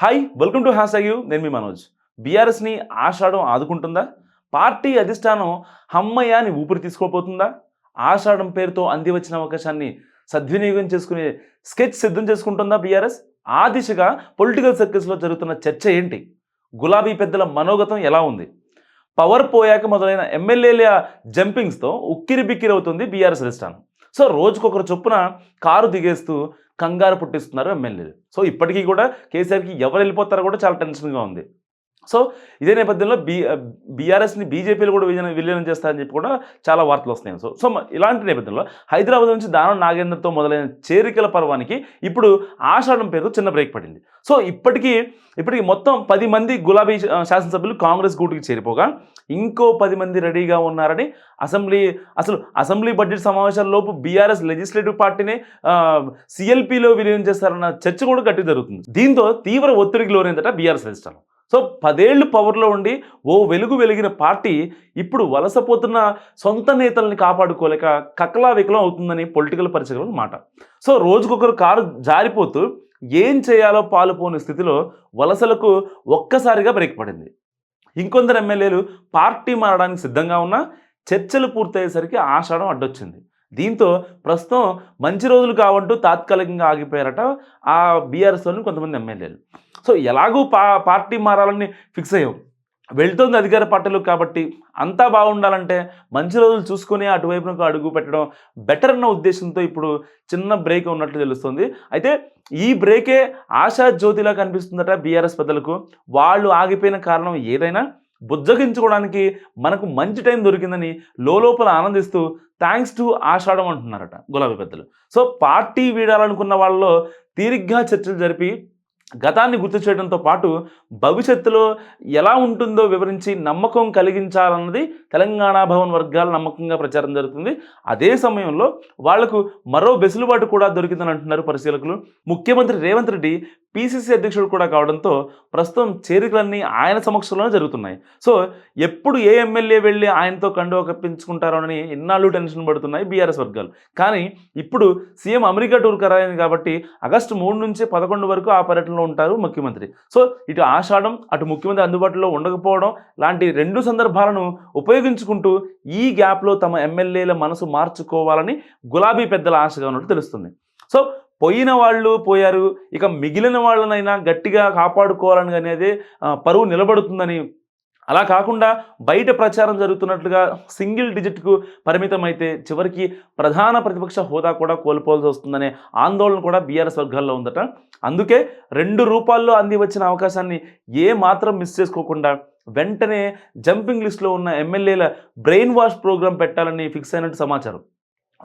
Hi welcome to hash you. నేను మీ మనోజ్. బీఆర్ఎస్ని ఆషాఢం ఆదుకుంటుందా? Party అధిష్టానం హమ్మయ్య అని ఊపిరి తీసుకోపోతుందా? ఆషాఢం పేరుతో అంది వచ్చిన అవకాశాన్ని సద్వినియోగం చేసుకునే స్కెచ్ సిద్ధం చేసుకుంటుందా బీఆర్ఎస్? ఆ దిశగా పొలిటికల్ సర్కిల్స్లో జరుగుతున్న చర్చ ఏంటి? గులాబీ పెద్దల మనోగతం ఎలా ఉంది? పవర్ పోయాక మొదలైన ఎమ్మెల్యేల జంపింగ్స్తో ఉక్కిరి బిక్కిరి అవుతుంది బీఆర్ఎస్ అధిష్టానం. సో రోజుకొకరు చొప్పున కారు దిగేస్తూ కంగారు పుట్టిస్తున్నారు ఎమ్మెల్యేలు. సో ఇప్పటికీ కూడా కేసీఆర్కి ఎవరు వెళ్ళిపోతారో కూడా చాలా టెన్షన్గా ఉంది. సో ఇదే నేపథ్యంలో బీఆర్ఎస్ని బీజేపీలు కూడా విలీనం చేస్తారని చెప్పి కూడా చాలా వార్తలు వస్తున్నాయి. సో ఇలాంటి నేపథ్యంలో హైదరాబాద్ నుంచి దానం నాగేంద్రతో మొదలైన చేరికల పర్వానికి ఇప్పుడు ఆషాఢం పేరుతో చిన్న బ్రేక్ పడింది. సో ఇప్పటికీ మొత్తం 10 మంది గులాబీ శాసనసభ్యులు కాంగ్రెస్ గూటికి చేరిపోగా ఇంకో 10 మంది రెడీగా ఉన్నారని అసెంబ్లీ బడ్జెట్ సమావేశాల్లోపు బీఆర్ఎస్ లెజిస్లేటివ్ పార్టీని సిఎల్పిలో విలీనం చేస్తారన్న చర్చ కూడా గట్టి జరుగుతుంది. దీంతో తీవ్ర ఒత్తిడికి లోనైందట బీఆర్ఎస్ అధిష్టానం. సో 10 ఏళ్ళు పవర్లో ఉండి ఓ వెలిగిన పార్టీ ఇప్పుడు వలసపోతున్న సొంత నేతల్ని కాపాడుకోలేక కక్కలా వికలం అవుతుందని పొలిటికల్ పరిచయాల మాట. సో రోజుకొకరు కారు జారిపోతూ ఏం చేయాలో పాలుపోని స్థితిలో వలసలకు ఒక్కసారిగా బ్రేక్ పడింది. ఇంకొందరు ఎమ్మెల్యేలు పార్టీ మారడానికి సిద్ధంగా ఉన్నా చర్చలు పూర్తయ్యేసరికి ఆషాఢం అడ్డొచ్చింది. దీంతో ప్రస్తుతం మంచి రోజులు కావంటూ తాత్కాలికంగా ఆగిపోయారట ఆ బీఆర్ఎస్లోని కొంతమంది ఎమ్మెల్యేలు. సో ఎలాగూ పార్టీ మారాలని ఫిక్స్ అయ్యాం, వెళ్తుంది అధికార పార్టీలు కాబట్టి అంతా బాగుండాలంటే మంచి రోజులు చూసుకుని అటువైపునకు అడుగు పెట్టడం బెటర్ అన్న ఉద్దేశంతో ఇప్పుడు చిన్న బ్రేక్ ఉన్నట్లు తెలుస్తుంది. అయితే ఈ బ్రేకే ఆశా జ్యోతిలా కనిపిస్తుందట బీఆర్ఎస్ పెద్దలకు. వాళ్ళు ఆగిపోయిన కారణం ఏదైనా బుజ్జగించుకోవడానికి మనకు మంచి టైం దొరికిందని లోపల ఆనందిస్తూ థ్యాంక్స్ టు ఆషాఢం అంటున్నారట గులాబీ పెద్దలు. సో పార్టీ వీడాలనుకున్న వాళ్ళలో తీరిగ్గా చర్చలు జరిపి గతాన్ని గుర్తు చేయడంతో పాటు భవిష్యత్తులో ఎలా ఉంటుందో వివరించి నమ్మకం కలిగించాలన్నది తెలంగాణ భవన్ వర్గాల నమ్మకంగా ప్రచారం జరుగుతుంది. అదే సమయంలో వాళ్లకు మరో వెసులుబాటు కూడా దొరికిందని అంటున్నారు పరిశీలకులు. ముఖ్యమంత్రి రేవంత్ రెడ్డి పీసీసీ అధ్యక్షుడు కూడా కావడంతో ప్రస్తుతం చేరికలన్నీ ఆయన సమక్షంలోనే జరుగుతున్నాయి. సో ఎప్పుడు ఏ ఎమ్మెల్యే వెళ్ళి ఆయనతో కండువా కప్పించుకుంటారోనని ఎన్నాళ్ళు టెన్షన్ పడుతున్నాయి బీఆర్ఎస్ వర్గాలు. కానీ ఇప్పుడు సీఎం అమెరికా టూర్ ఖరారైంది కాబట్టి ఆగస్టు 3 నుంచి 11 వరకు ఆ పర్యటనలో ఉంటారు ముఖ్యమంత్రి. సో ఇటు ఆషాఢం అటు ముఖ్యమంత్రి అందుబాటులో ఉండకపోవడం లాంటి 2 సందర్భాలను ఉపయోగించుకుంటూ ఈ గ్యాప్లో తమ ఎమ్మెల్యేల మనసు మార్చుకోవాలని గులాబీ పెద్దల ఆశగా ఉన్నట్టు తెలుస్తుంది. సో పోయిన వాళ్ళు పోయారు, ఇక మిగిలిన వాళ్ళనైనా గట్టిగా కాపాడుకోవాలని అనేది పరువు నిలబడుతుందని, అలా కాకుండా బయట ప్రచారం జరుగుతున్నట్లుగా సింగిల్ డిజిట్కు పరిమితం అయితే చివరికి ప్రధాన ప్రతిపక్ష హోదా కూడా కోల్పోవాల్సి వస్తుందనే ఆందోళన కూడా బీఆర్ఎస్ వర్గాల్లో ఉందట. అందుకే 2 రూపాల్లో అంది వచ్చిన అవకాశాన్ని ఏ మాత్రం మిస్ చేసుకోకుండా వెంటనే జంపింగ్ లిస్ట్లో ఉన్న ఎమ్మెల్యేల బ్రెయిన్ వాష్ ప్రోగ్రాం పెట్టాలని ఫిక్స్ అయినట్టు సమాచారం.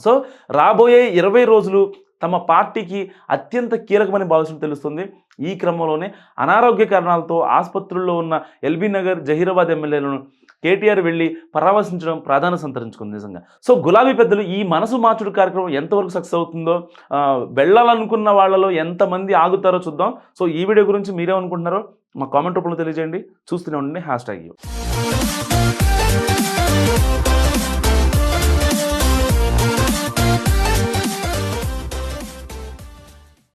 సో రాబోయే 20 రోజులు తమ పార్టీకి అత్యంత కీలకమని భావించడం తెలుస్తుంది. ఈ క్రమంలోనే అనారోగ్య కారణాలతో ఆసుపత్రుల్లో ఉన్న ఎల్బీ నగర్, జహీరాబాద్ ఎమ్మెల్యేలను కేటీఆర్ వెళ్ళి పరామర్శించడం ప్రాధాన్యత సంతరించుకుంది నిజంగా. సో గులాబీ పెద్దలు ఈ మనసు మార్చుడు కార్యక్రమం ఎంతవరకు సక్సెస్ అవుతుందో, వెళ్ళాలనుకున్న వాళ్ళలో ఎంతమంది ఆగుతారో చూద్దాం. సో ఈ వీడియో గురించి మీరేమనుకుంటున్నారో మా కామెంట్ రూపంలో తెలియజేయండి. చూస్తూనే ఉండండి హ్యాష్ ట్యాగ్ యూ.